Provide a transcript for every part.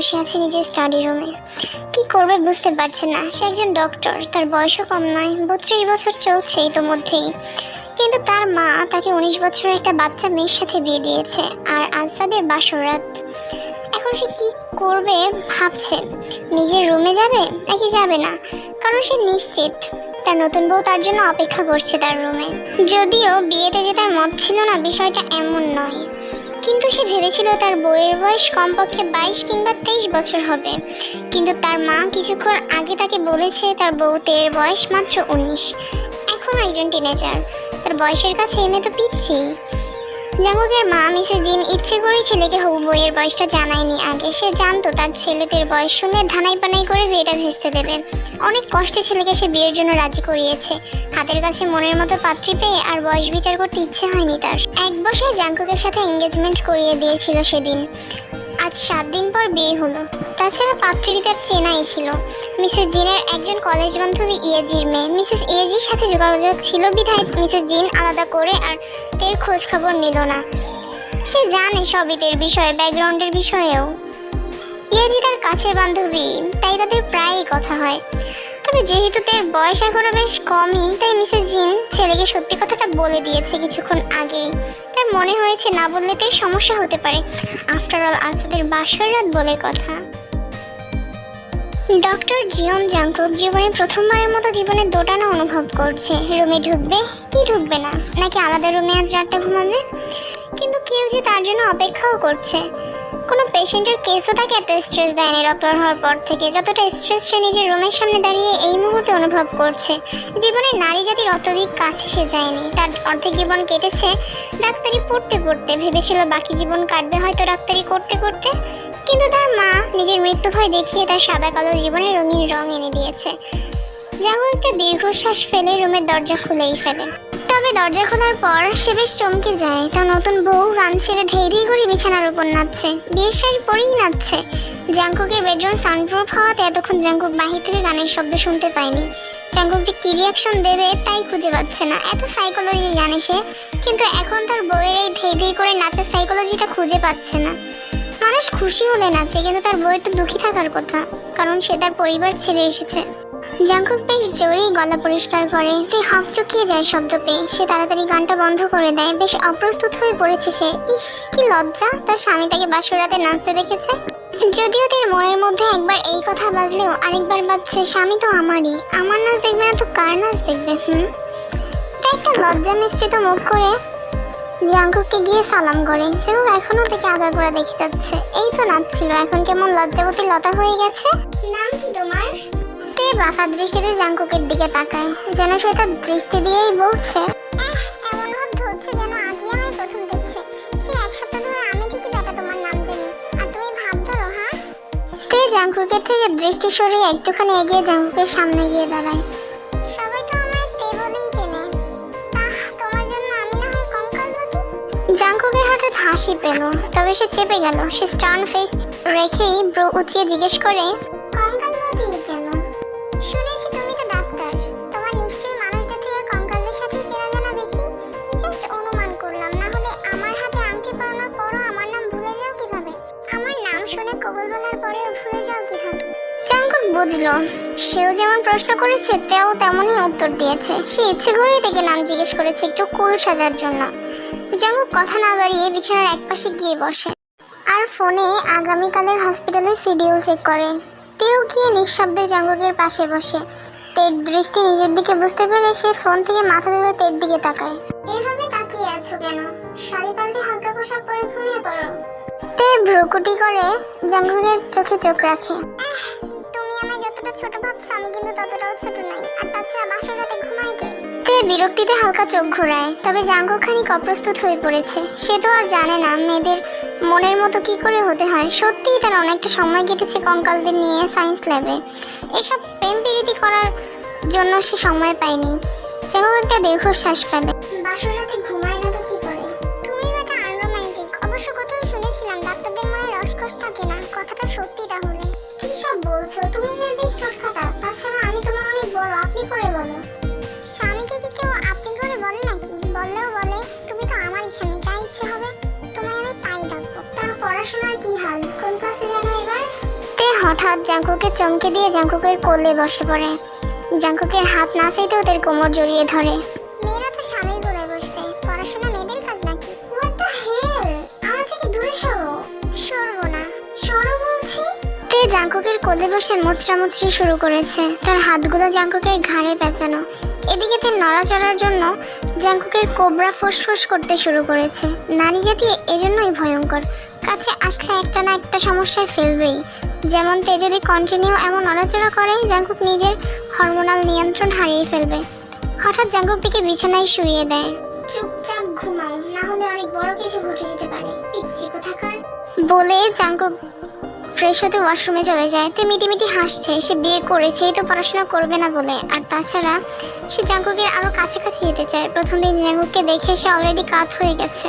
বসে আছে নিজের স্টাডি রুমে। কি করবে বুঝতে পারছে না। সে একজন ডক্টর, তার বয়সও কম নয়, 32 বছর চলছে ইতোমধ্যেই। কিন্তু তার মা তাকে 19 বছরের একটা বাচ্চা মেয়ের সাথে বিয়ে দিয়েছে, আর আজ তাদের বাসরাত। এখন সে কি করবে ভাবছে। নিজের রুমে যাবে নাকি যাবে না, কারণ সে নিশ্চিত তার নতুন বউ তার জন্য অপেক্ষা করছে তার রুমে। যদিও বিয়েতে যে তার মত ছিল না, বিষয়টা এমন নয়, কিন্তু সে ভেবেছিল তার বউয়ের বয়স কমপক্ষে 22 কিংবা 23 বছর হবে। কিন্তু তার মা কিছুক্ষণ আগে তাকে বলেছে তার বউতের বয়স মাত্র 19। এখন একজন টিনেজার, তার বয়সের কাছে এমে তো পিচ্ছি। জাঙ্কুকের মা মিসেস জিন ইচ্ছে করেই ছেলেকে হবু বউয়ের বয়সটা জানায়নি আগে। সে জানতো তার ছেলেদের বয়স শুনে ধানাই পানাই করে বিয়েটা ভেস্তে দেবে। অনেক কষ্টে ছেলেকে সে বিয়ের জন্য রাজি করিয়েছে। হাতের কাছে মনের মতো পাত্রী পেয়ে আর বয়স বিচার করতে ইচ্ছে হয়নি তার। এক বসায় জাঙ্কুকের সাথে এঙ্গেজমেন্ট করিয়ে দিয়েছিল সেদিন। আজ 7 দিন পর বিয়ে হলো। তাছাড়া পাত্রী তার চেনাই ছিল, মিসেস জিনের একজন কলেজ বান্ধবী ইয়েজির মেয়ে। মিসেস ইয়েজির সাথে যোগাযোগ ছিল বিধায় মিসেস জিন আলাদা করে আর তের খোঁজ খবর নিল না। সে জানে সবই তের বিষয়ে, ব্যাকগ্রাউন্ডের বিষয়েও। ইয়েজি তার কাছের বান্ধবী, তাই তাদের প্রায়ই কথা হয়। তবে যেহেতু তের বয়স এখনো বেশ কমই, তাই মিসেস জিন ছেলেকে সত্যি কথাটা বলে দিয়েছে কিছুক্ষণ আগেই। তার মনে হয়েছে না বললে তের সমস্যা হতে পারে। আফটার অল আজ তাদের বাসরাত বলে কথা। ডক্টর জিয়ন জাঙ্কুক জীবনে প্রথমবারের মতো জীবনে দোটানা অনুভব করছে। রুমে ঢুকবে কি ঢুকবে না, নাকি আলাদা রুমে আজ রাতটা ঘুমাবে। কিন্তু কেউ যে তার জন্য অপেক্ষাও করছে। কোনো পেশেন্টের কেসও তাকে এত স্ট্রেস দেয়নি ডক্টর হওয়ার পর থেকে, যতটা স্ট্রেস সে নিজের রুমের সামনে দাঁড়িয়ে এই মুহূর্তে অনুভব করছে। জীবনে নারী জাতির অত্যধিক কাছে সে যায়নি। তার অর্ধেক জীবন কেটেছে ডাক্তারি পড়তে পড়তে। ভেবেছিল বাকি জীবন কাটবে হয়তো ডাক্তারি করতে করতে, কিন্তু তার মা নিজের মৃত্যু ভয় দেখিয়ে তার সাদা কালো জীবনে রঙিন রং এনে দিয়েছে। জাঙ্কুক একটা দীর্ঘশ্বাস ফেলে রুমের দরজা খুলেই ফেলে। তবে দরজা খোলার পর সে বেশ চমকে যায়। তার নতুন বউ গান ছেড়ে ধেই ধেই করে বিছানার উপর নাচছে, বিয়ের শাড়ি পরেই নাচছে। জাঙ্কুকের বেডরুম সাউন্ডপ্রুফ হওয়াতে এতক্ষণ জাঙ্কুক বাহির থেকে গানের শব্দ শুনতে পায়নি। জাঙ্কুক যে কি রিয়াকশন দেবে তাই খুঁজে পাচ্ছে না। এত সাইকোলজি জানে সে, কিন্তু এখন তার বউয়ের এই ধেই ধেই করে নাচার সাইকোলজিটা খুঁজে পাচ্ছে না। মানুষ খুশি হলে নাচে, কিন্তু তার বউয়ের তো দুঃখী থাকার কথা, কারণ সে তার পরিবার ছেড়ে এসেছে। জাঙ্কুক বেশ জোরেই গলা পরিষ্কার করে, তুই হকচকিয়ে যায় শব্দ পেয়ে। সে তাড়াতাড়ি গানটা বন্ধ করে দেয়। বেশ অপ্রস্তুত হয়ে পড়েছে সে। ইস কি লজ্জা, তার স্বামী তাকে বাসরাতে নাচতে দেখেছে। যদিও তার মনের মধ্যে একবার এই কথা বাজলেও আরেকবার বাজছে স্বামী তো আমারই, আমার নাচ দেখবে না তো কার নাচ দেখবে। তাই একটা লজ্জা মিশ্রিত মুখ করে জাঙ্কুককে গিয়ে সালাম করে। জাঙ্কুক এখনো থেকে আগা করে দেখে যাচ্ছে। এই তো নাচছিল, এখন কেমন লজ্জাবতী লতা হয়ে গেছে। নাম কি তোমার? তে বাঁকা দৃষ্টিতে জাঙ্কুকের দিকে তাকায়, যেন সে তার দৃষ্টি দিয়েই বলছে, এমন ভাব ধরছে যেন আজই আমায় প্রথম দেখছে। সে 1 সপ্তাহ ধরে আমি ঠিকই বেটা তোমার নাম জানি, আর তুমি ভাব ধরো। হ্যাঁ। তে জাঙ্কুকের থেকে দৃষ্টি সরিয়ে একটুখানি এগিয়ে জাঙ্কুকের সামনে গিয়ে দাঁড়ায়। সবাই তো আমায় তে বলেই চেনে, তোমার জন্য আমি না হয় কঙ্কালবতী। জাঙ্কুকের হঠাৎ হাসি পেল, তবে সে চেপে গেল। সে স্টার্ন ফেস রেখেই ব্রু উঁচিয়ে জিজ্ঞেস করে, কঙ্কালবতী কেন? শুনেছি তুমি তো ডাক্তার, তোমার নিশ্চয়ই মানুষদের থেকে কঙ্কালদের সাথেই চেনা জানা বেশি। জাস্ট অনুমান করলাম, না হলে আমার হাতে আংটি পরানোর পরও আমার নাম ভুলে যাও কিভাবে? আমার নাম শুনে কবুল বলার পরেও ভুলে যাও কিভাবে? জাঙ্কুক বুঝলো সেও যেমন প্রশ্ন করেছে তেও তেমনই উত্তর দিয়েছে। সে ইচ্ছে করেই তাকে নাম জিজ্ঞেস করেছে একটু কুল সাজার জন্য। জাঙ্কুক কথা না বাড়িয়ে বিছানার একপাশে গিয়ে বসে আর ফোনে আগামীকালের হসপিটালের শিডিউল চেক করে। তেও গিয়ে নিঃশব্দে জাঙ্কুকের পাশে বসে। তের দৃষ্টি নিজের দিকে বুঝতে পেরে সে ফোন থেকে মাথা তুলে তের দিকে তাকায়। এভাবে তাকিয়ে আছো কেন? শাড়ি পাল্টে হালকা পোশাক পরে ঘুমিয়ে পড়ো। তে ভ্রুকুটি করে জাঙ্কুকের চোখে চোখ রাখে। তুমি আমায় যতটা ছোট ভাবছো আমি কিন্তু ততটাও ছোট নই, আর তাছাড়া বাসরাতে ঘুমাই কে? তে বিরক্তিতে হালকা চোখ ঘোরায়। তবে জাঙ্কুক খানিক অপ্রস্তুত হয়ে পড়েছে। সে তো আর জানে না মেয়েদের মনের মতো কি করে হতে হয়। সত্যিই তার অনেকটা সময় কেটেছে কঙ্কালদের নিয়ে সায়েন্স ল্যাবে। এসব প্রেম প্রীতি করার জন্য সে সময় পায়নি। জাঙ্কুক একটা দীর্ঘশ্বাস ফেলে। বাসরাতে ঘুমায় না তো কি করে? তুমি একটা আনরোম্যান্টিক। অবশ্য কোথাও শুনেছিলাম ডাক্তারদের মনে রসকস থাকে না, কথাটা সত্যি তাহলে? কি সব বলছো তুমি? মেয়ে বেশ ছোটখাটা, তাছাড়া আমি তোমার অনেক বড়, আপনি করে বলো। স্বামীকে কি কেউ আপনি করে বলে নাকি? বললেও বলে তুমি তো আমারই স্বামী, যা ইচ্ছে হবে তোমায় আমি তাই ডাকবো। তা পড়াশোনার কি হাল? কোন ক্লাসে জানো এবার? হঠাৎ জাঙ্কুককে চমকে দিয়ে জাঙ্কুকের কোলে বসে পড়ে। জাঙ্কুকের হাত না চাইতে ওদের কোমর জড়িয়ে ধরে। মেয়েরা তো স্বামীর কোলে বসবে, পড়াশোনা মেয়েদের কাজ নাকি? হোয়াট দ্য হেল, আমার থেকে দূরে সরো। সরবো না, সরো বলছি। তে জাঙ্কুকের কোলে বসে মুচড়ামুচড়ি শুরু করেছে, তার হাতগুলো জাঙ্কুকের ঘাড়ে পেঁচানো। এদিকে তে নড়াচড়ার জন্য জাঙ্কুকের কোবরা ফোঁস করতে শুরু করেছে। নারী জাতি এজন্যই ভয়ঙ্কর, কাছে আসলে একটা না একটা সমস্যায় ফেলবেই। যেমন তে যদি কন্টিনিউ এমন নড়াচড়া করে, জাঙ্কুক নিজের হরমোনাল নিয়ন্ত্রণ হারিয়ে ফেলবে। হঠাৎ জাঙ্কুকটিকে বিছানায় শুইয়ে দেয়। চুপচাপ ঘুমাও, না হলে অনেক বড় কিছু ঘটে যেতে পারে, পিচ্চি কোথাকার। বলে জাঙ্কুক ফ্রেশ হতে ওয়াশরুমে চলে যায়। তে মিটিমিটি হাসছে, সে বিয়ে করেছে, তো পড়াশোনা করবে না বলে। আর তাছাড়া সে জাঙ্কুকের আরও কাছাকাছি যেতে চায়। প্রথম দিন জাঙ্কুককে দেখে সে অলরেডি কাত হয়ে গেছে,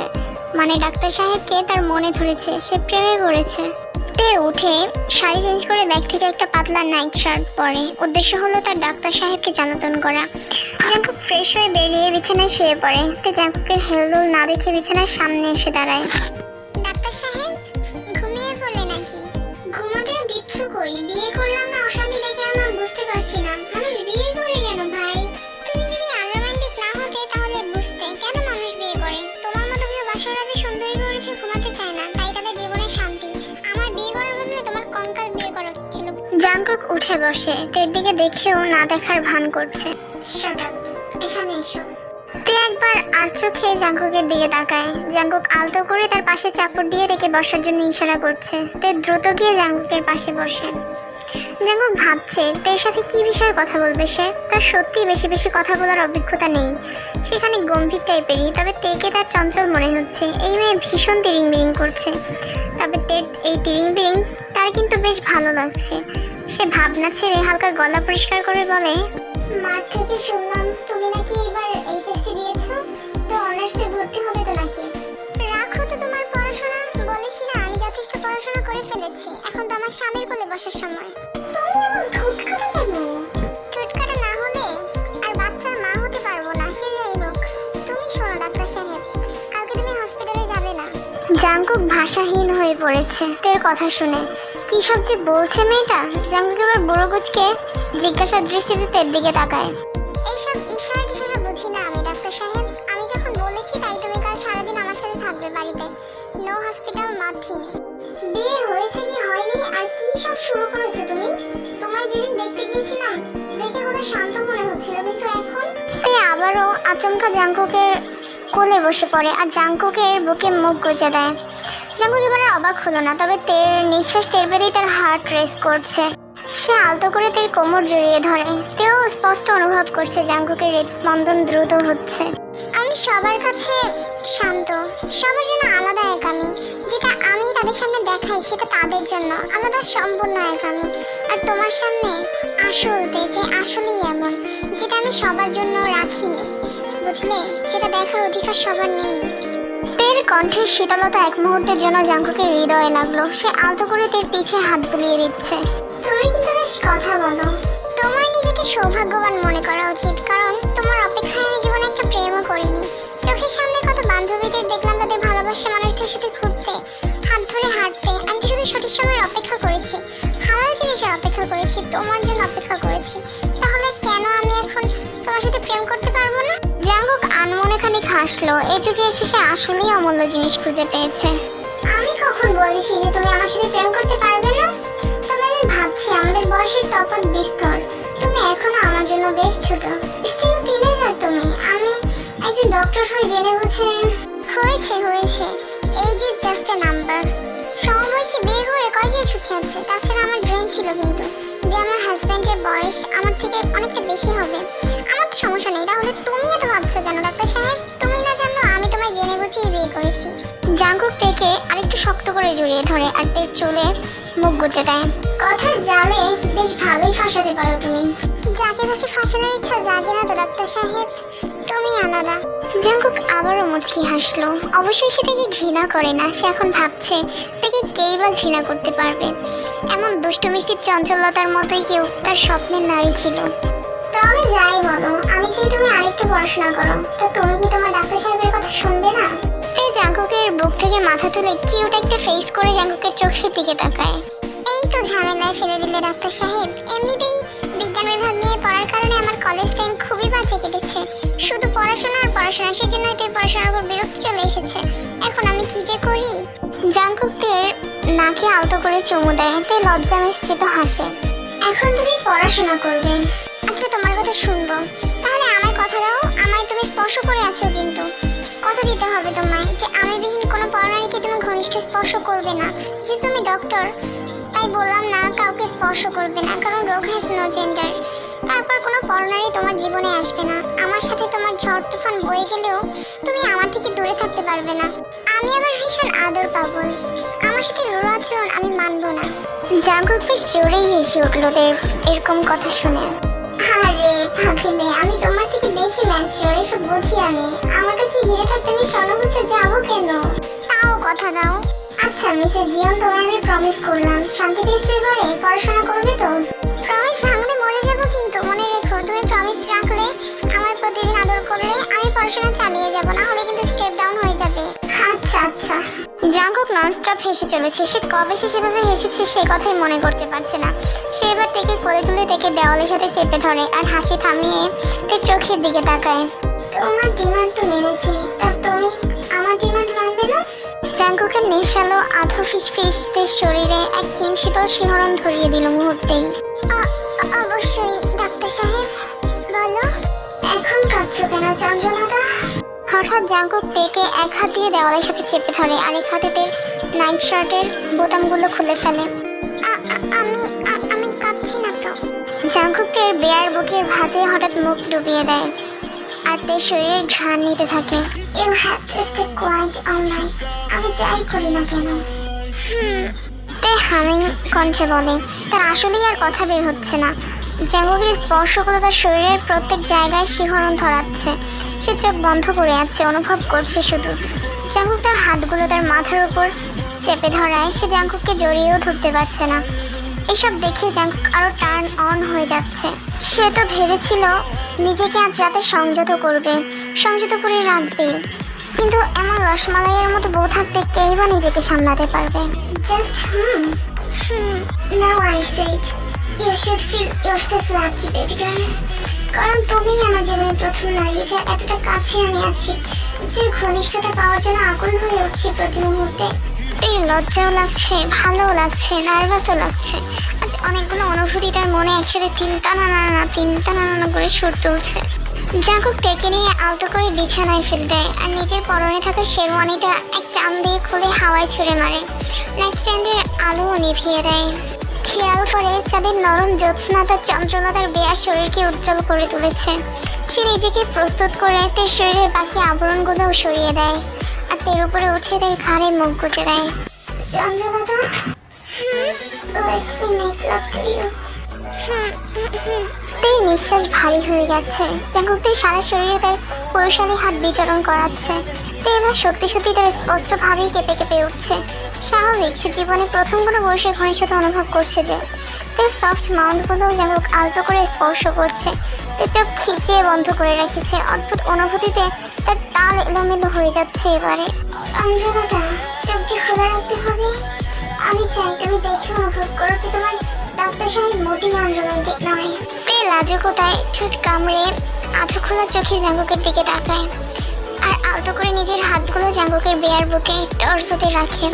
মানে ডাক্তার সাহেবকে তার মনে ধরেছে, সে প্রেমে পড়েছে। তে উঠে শাড়ি চেঞ্জ করে ব্যাগ থেকে একটা পাতলা নাইট শার্ট পরে। উদ্দেশ্য হলো তার ডাক্তার সাহেবকে জানাতন করা। জাঙ্কুক ফ্রেশ হয়ে বেরিয়ে বিছানায় শুয়ে পড়ে। তে জাঙ্কুকের হেলদোল না দেখে বিছানার সামনে এসে দাঁড়ায়। ডাক্তার সাহেব, ঘুমিয়ে পড়লে নাকি? ঘুমাতে দিচ্ছ কই? বিয়ে করলাম না অশান্তি দেখে আমার বুঝতে পারছি না। মানুষ বিয়ে করে কেন ভাই? তুমি যদি আনরোম্যান্টিক না হতে তাহলে বুঝতে কেন মানুষ বিয়ে করে। তোমার মতো কেউ বাসর রাতে সুন্দরী করে রেখে ঘুমাতে চায় না, তাই তাদের জীবনে শান্তি। আমার বিয়ে করার বদলে তোমার কঙ্কাল বিয়ে করা উচিত ছিল। জাঙ্কুক উঠে বসে, তের দিকে দেখেও না দেখার ভান করছে। শাট আপ, এখানে এসো। তে একবার আর চোখে জাঙ্কুকের দিকে তাকায়। জাঙ্কুক আলতো করে তার পাশে চাপড় দিয়ে রেখে বসার জন্য ইশারা করছে। তে দ্রুত গিয়ে জাঙ্কুকের পাশে বসে। জাঙ্কুক ভাবছে তের সাথে কি বিষয়ে কথা বলবে সে। তার সত্যি বেশি বেশি কথা বলার অভিজ্ঞতা নেই, সেখানে গম্ভীর টাইপেরই। তবে তেকে তার চঞ্চল মনে হচ্ছে। এই মেয়ে ভীষণ তিরিং বিরিং করছে, তবে তের এই তিরিং বিরিং তার কিন্তু বেশ ভালো লাগছে। সে ভাবনা ছেড়ে হালকা গলা পরিষ্কার করে বলে, মার থেকে শুনলাম তুমি নাকি এবার এইচএসসি দিয়েছো, তো অনার্সে ভর্তি হবে তো নাকি? রাখো তো তোমার পড়াশোনা, বলেছি না আমি যথেষ্ট পড়াশোনা করে ফেলেছি, এখন তো আমার স্বামীর কোলে বসার সময়। তুমি এমন ঠুটকাটা কেন? ঠুটকাটা না হলে আর বাচ্চার মা হতে পারবো না, সে যাই হোক। তুমি শোনো ডাক্তার সাহেব, কালকে তুমি হসপিটালে যাবে না। জাঙ্কুক ভাষাহীন হয়ে পড়েছে তের কথা শুনে। কি সব যে বলছে মেয়েটা। জাঙ্কুক এবার বুড়ো গুজকে জিজ্ঞাসার দৃষ্টিতে তের দিকে তাকায়। এইসব ইশারা টিশারা বুঝি না আমি ডাক্তার সাহেব। আমি যখন বলেছি তাই তুমি কাল সারাদিন আমার সাথে থাকবে বাড়িতে। No hospital nothing. বিয়ে হয়েছে কি হয়নি আর কি সব শুরু করেছো তুমি? তোমায় যেদিন দেখতে গিয়েছিলাম দেখে কত শান্ত মনে হচ্ছিল, কিন্তু এখন। তাই আবারও আচমকা জাঙ্কুকের কোলে বসে পড়ে আর জাঙ্কুকের বুকে মুখ গুজে দেয়। জাঙ্কুক এবার অবাক হলো না, তবে তের নিঃশ্বাস টের পেতেই তার হার্ট রেস করছে। সে আলতো করে তের কোমর জড়িয়ে ধরে। তেও স্পষ্ট অনুভব করছে জাঙ্কুকের হৃদস্পন্দন দ্রুত হচ্ছে। আমি সবার কাছে শান্ত, সবার জন্য আলাদা এক আমি। যেটা আমি তাদের সামনে দেখাই সেটা তাদের জন্য আলাদা, সম্পূর্ণ এক আমি। আর তোমার সামনে আসল যে আসলেই এমন, যেটা আমি সবার জন্য রাখিনি, বুঝলে? যেটা দেখার অধিকার সবার নেই। তের কণ্ঠের শীতলতা এক মুহূর্তের জন্য জাঙ্কুকের হৃদয়ে লাগলো। সে আলতো করে তের পিছে হাত বুলিয়ে দিচ্ছে। তুমি কিন্তু বেশ কথা বলো। তোমার নিজেকে সৌভাগ্যবান মনে করা উচিত, কারণ তোমার অপেক্ষায় আমি জীবনে একটা প্রেমও করিনি। চোখের সামনে কত বান্ধবীদের দেখলাম তাদের ভালোবাসা মানুষদের সাথে ঘুরতে, হাত ধরে হাঁটতে। আমি তো শুধু সঠিক সময়ের অপেক্ষা করেছি, হালাল জিনিসের অপেক্ষা করেছি, তোমার জন্য অপেক্ষা করেছি। তাহলে কেন আমি এখন তোমার সাথে প্রেম করতে পারবো না? জাঙ্কুক আনমনে খানিক হাসলো। এই যুগে এসে সে আসলেই অমূল্য জিনিস খুঁজে পেয়েছে। আমি কখন বলেছি যে তুমি আমার সাথে প্রেম করতে পারবে না? তবে আমি ভাবছি আমাদের বয়সের তফাৎ বিস্তর। তুমি এখনো আমার জন্য বেশ ছোট, স্টিল টিনেজার তুমি। আমি একজন ডক্টর হয়ে জেনে বুঝে। হয়েছে age is just a number. সমবয়সী বিয়ে করে কয়জন সুখী আছে? তাছাড়া আমার ড্রিম ছিল কিন্তু যে আমার হাজব্যান্ডের বয়স আমার থেকে অনেকটা বেশি হবে। আমার তো সমস্যা নেই, তাহলে তুমি এত ভাবছো কেন ডাক্তার সাহেব? তুমি না জানো আমি তোমায় জেনে বুঝেই বিয়ে করেছি। জাঙ্কুক থেকে আরেকটু শক্ত করে জড়িয়ে ধরে আর তের চুলে মুখ গুজে দেয়। কথার জালে বেশ ভালোই ফাঁসাতে পারো তুমি। যাকে যাকে ফাঁসানোর ইচ্ছা জাগে না তো ডাক্তার সাহেব, তুমি আলাদা। জাঙ্কুক আবারও মুচকি হাসলো। অবশ্যই সে তাকে ঘৃণা করে না। সে এখন ভাবছে তাকে কেই বা ঘৃণা করতে পারবে। এমন দুষ্টু মিষ্টির চঞ্চলতার মতোই কেউ তার স্বপ্নের নারী ছিল। তবে যাই বলো, আমি চাই তুমি আরেকটু পড়াশোনা করো। তো তুমি কি তোমার ডাক্তার সাহেবের কথা শুনবে না? তাই জাঙ্কুকের বুক থেকে মাথা তুলে কিউট একটা ফেস করে জাঙ্কুকের চোখের দিকে তাকায়। এই তো ঝামেলায় ফেলে দিলে ডাক্তার সাহেব। এমনিতেই বিজ্ঞান বিভাগ নিয়ে পড়ার কারণে আমার কলেজ টাইম খুবই বাজে কেটেছে। শুধু পড়াশোনা আর পড়াশোনা, সেজন্যই তো পড়াশোনার উপর বিরক্তি চলে এসেছে। এখন আমি কি যে করি। জাঙ্কুকের নাকে আলতো করে চুমু দেয়, তাই লজ্জা মিশ্রিত হাসে। এখন তুমি পড়াশোনা করবে। আচ্ছা, তোমার কথা শুনবো। তাহলে আমায় কথা দাও, আমায় তুমি স্পর্শ করে আছো, কিন্তু কথা দিতে হবে তোমায় যে আমি বিহীন কোনো পরনারীকে তুমি ঘনিষ্ঠ স্পর্শ করবে না। যে তুমি ডক্টর, তাই বললাম না কাউকে স্পর্শ করবে না, কারণ রোগ হ্যাজ নো জেন্ডার। তারপর কোনো পরনারী তোমার জীবনে আসবে না। আমার সাথে তোমার ঝড় তুফান বয়ে গেলেও তুমি আমার থেকে দূরে থাকতে পারবে না। আমি আবার ভীষণ আদর পাবো, আমার সাথে রূঢ় আচরণ আমি মানবো না। জাঙ্কুক বেশ জোরেই হেসে উঠল এরকম কথা শুনে। আরে ফাতিমে, আমি তোমার থেকে বেশি ম্যাচিওর, এসব বুঝি আমি। আমার কাছে হিরে থাকতে আমি স্বর্ণ খুঁজতে যাবো কেন? তাও কথা দাও। আচ্ছা মিসেস জিয়ন, তোমায় আমি প্রমিস করলাম, শান্তি পেয়েছো এবারে? পড়াশোনা করবে তো? প্রমিস ভাঙলে মরে যাবো, কিন্তু মনে রেখো তুমি প্রমিস রাখলে, আমার প্রতিদিন আদর করলে আমি পড়াশোনা চালিয়ে যাবো, না হলে কিন্তু স্টেপ ডাউন হয়ে যাবে। আচ্ছা আচ্ছা। জাঙ্কুক ননস্টপ হেসে চলেছে। সে কবে সে সেভাবে হেসেছে সে কথাই মনে করতে পারছে না। সে এবার থেকে কোলে তুলে থেকে দেওয়ালের সাথে চেপে ধরে আর হাসি থামিয়ে তার চোখের দিকে তাকায়। তোমার ডিমান্ড তো মেনেছি, তা তুমি আমার ডিমান্ড মানবে না? জাঙ্কুকের নিঃসালো আধো ফিসফিসদের শরীরে এক হিমশীতল শিহরণ ধরিয়ে দিল মুহূর্তেই। অবশ্যই ডাক্তার সাহেব, বলো। এখন কাঁদছো কেন চন্দ্রনাথা? হঠাৎ জাঙ্কুক তেকে এক হাত দিয়ে দেওয়ালের সাথে চেপে ধরে আর এক হাতে তার নাইট শার্টের বোতামগুলো খুলে ফেলে। আমি কাঁদছি না তো। জাঙ্কুকের বেয়ার বুকের ভাঁজে হঠাৎ মুখ ডুবিয়ে দেয় আর তার শরীরে ঘ্রাণ নিতে থাকে। You have to stay quiet all night. আমি যাই করি না কেন। তে হামিং কণ্ঠে বলে। তার আসলেই আর কথা বের হচ্ছে না। জাঙ্কুকের স্পর্শগুলো তার শরীরের প্রত্যেক জায়গায় শিহরণ ধরাচ্ছে। সে চোখ বন্ধ করে আছে, অনুভব করছে শুধু। জাঙ্কুক তার হাতগুলো তার মাথার উপর চেপে ধরায়। সে জাঙ্কুককে জড়িয়েও ধরতে পারছে না। এসব দেখে জাঙ্কুক আরো টার্ন অন হয়ে যাচ্ছে। সে তো ভেবেছিল নিজেকে আজ রাতে সংযত করবে, সংযত করে রাখবে, কিন্তু এমন রসমালাইয়ের মতো বউ থাকতে কেই বা নিজেকে সামলাতে পারবে। Just now I said you should feel yourself lucky baby girl. কারণ তুমিই আমার জীবনের প্রথম নারী, যা এতটা কাছে আমি আছি, যে ঘনিষ্ঠতা পাওয়ার জন্য আকুল হয়ে উঠছি প্রতি মুহূর্তে। এই লজ্জাও লাগছে, ভালোও লাগছে, নার্ভাসও লাগছে। আজ অনেকগুলো অনুভূতি তার মনে একসাথে তিনটা করে সুর তুলছে। জাঙ্কুক তেকে নিয়ে আলতো করে বিছানায় ফেলে দেয় আর নিজের পরনে থাকা শেরওয়ানিটা এক চাম দিয়ে খুলে হাওয়ায় ছুঁড়ে মারে। নাইট স্ট্যান্ডের আলোও নিভিয়ে দেয়। খেয়াল করে চাঁদের নরম জ্যোৎস্না তার চন্দ্রলতার বেয়ার শরীরকে উজ্জ্বল করে তুলেছে। সে নিজেকে প্রস্তুত করে তার শরীরের বাকি আবরণগুলোও সরিয়ে দেয় আর তার উপরে উঠে তার ঘাড়ে মুখ গুজে দেয়। চন্দ্রলতা, তার নিঃশ্বাস ভারী হয়ে গেছে। জাঙ্কুকের সারা শরীরে তার পুরুষালী হাত বিচরণ করাচ্ছে। এবার সত্যি সত্যি তার স্পষ্টভাবেই কেঁপে কেঁপে উঠছে। স্বাভাবিক, সে জীবনে প্রথম কোনো পুরুষের ঘনিষ্ঠতা অনুভব করছে যে। তার সফট মাউন্টগুলো জাঙ্কুক আলতো করে স্পর্শ করছে। তার চোখ খিচিয়ে বন্ধ করে রেখেছে। অদ্ভুত অনুভূতিতে তার তাল এলোমেলো হয়ে যাচ্ছে এবারে। চন্দ্রলতা, চোখ যে খোলা রাখতে হবে। আমি চাই তুমি দেখে অনুভব করো যে তোমার ডাক্তার সাহেব মোটেই আনরোমান্টিক নয়। তে লাজুকতায় ঠোঁট কামড়ে আধো খোলা চোখে জাঙ্কুকের দিকে তাকায় আর আলতো করে নিজের হাতগুলো জাঙ্কুকের বেয়ার বুকে টর্সোতে রাখে।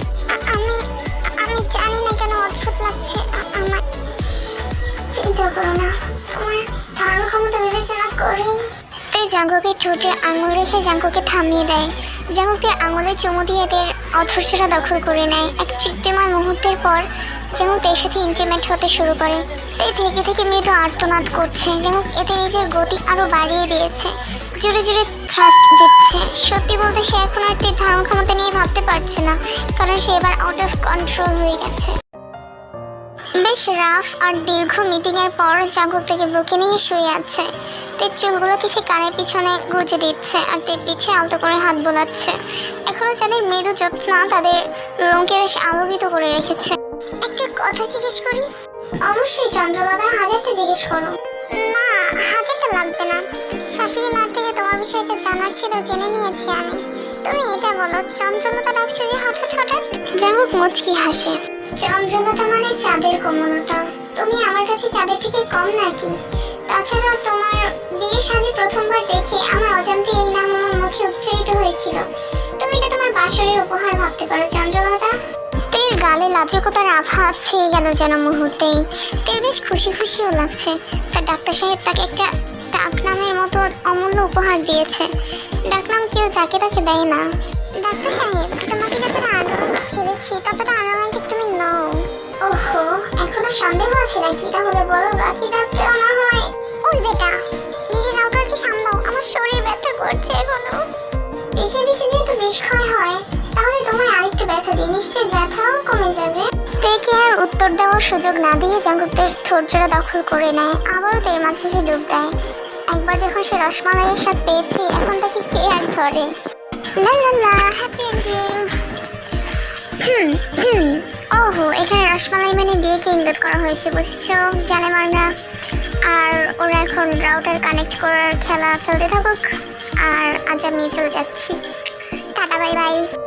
আমি জানি না কেন অদ্ভুত লাগছে আমার। চিন্তা করো না, তোমার ধারণ ক্ষমতা বিবেচনা করে। তাই জাঙ্কুকের ঠোঁটে আঙুল রেখে জাঙ্কুকে থামিয়ে দেয়। জাঙ্কুকের আঙুলে চুমু দিয়ে এদের অধৈর্যটা দখল করে নেয়। এক তৃপ্তিময় মুহূর্তের পর জাঙ্কুক এর সাথে ইন্টিমেট হতে শুরু করে। তাই থেকে থেকে মৃদু আর্তনাদ করছে। জাঙ্কুক এতে নিজের গতি আরো বাড়িয়ে দিয়েছে, জোরে জোরে থ্রাস্ট দিচ্ছে। সত্যি বলতে সে এখন আর তার ধারণ ক্ষমতা নিয়ে ভাবতে পারছে না, কারণ সে এবার আউট অফ কন্ট্রোল হয়ে গেছে। বেশ রাফ আর দীর্ঘ মিটিংয়ের পর জাঙ্কুক থেকে বুকে নিয়ে শুয়ে আছে। তার চুলগুলোকে সে কানের পিছনে গুজে দিচ্ছে আর তার পিছে আলতো করে হাত বোলাচ্ছে। এখনো যাদের মৃদু জ্যোৎস্না তাদের রুমকে বেশ আলোকিত করে রেখেছে। একটা কথা জিজ্ঞেস করি? অবশ্যই চন্দ্রলতা, হাজারটা জিজ্ঞেস করো। না, হাজারটা লাগবে না। শাশুড়ি মার থেকে তোমার বিষয়ে যে জানার ছিল জেনে নিয়েছি আমি। তুমি এটা বলো, চন্দ্রলতা ডাকছে যে হঠাৎ হঠাৎ? জাঙ্কুক মুচকি হাসে। চঞ্চলতা মানে চাঁদের কোমলতা। তুমি আমার কাছে চাঁদের থেকে কম নাকি? তাছাড়া তোমার বিয়ের সাজে প্রথমবার দেখে আমার অজান্তে এই নাম আমার মুখে উচ্চারিত হয়েছিল। তুমি এটা তোমার বাসরের উপহার ভাবতে পারো চঞ্চলতা। তের গালে লাজুকতার আভা ছেয়ে গেল যেন মুহূর্তেই। তের বেশ খুশি খুশিও লাগছে। তার ডাক্তার সাহেব তাকে একটা ডাকনামের মতো অমূল্য উপহার দিয়েছে। ডাকনাম কেউ যাকে তাকে দেয় না। ডাক্তার সাহেব, তোমাকে যতটা আনরোমান্টিক ভেবেছি ততটা আনরোমান্টিক তুমি নও। ওহো, এখনো সন্দেহ আছে নাকি? তাহলে বলো বাকি রাতটাও না হয়। ওই বেটা, নিজের রাউটারকে সামলাও, আমার শরীর ব্যথা করছে এখনো। বেশি বেশি যেহেতু বিষক্ষয় হয়, তাহলে তোমায় আরেকটু ব্যথা দিই, নিশ্চয়ই ব্যথাও কমে যাবে। তেকে আর উত্তর দেওয়ার সুযোগ না দিয়ে জঙ্গলদের ঠোঁটজোড়া দখল করে নেয়, আবারও তের মাঝে সে ডুব দেয়। একবার যখন সে রসমালাইয়ের স্বাদ পেয়েছে, এখন তাকে কে আর ধরে? লা লা লা, হ্যাপি এন্ডিং। ওহো, এখানে রসমালাই মানে বিয়েকে ইঙ্গিত করা হয়েছে, বুঝেছো জানে মারনা। আর ওরা এখন রাউটার কানেক্ট করার খেলা খেলতে থাকুক, আর আজ আমি চলে যাচ্ছি। Tata, bye bye.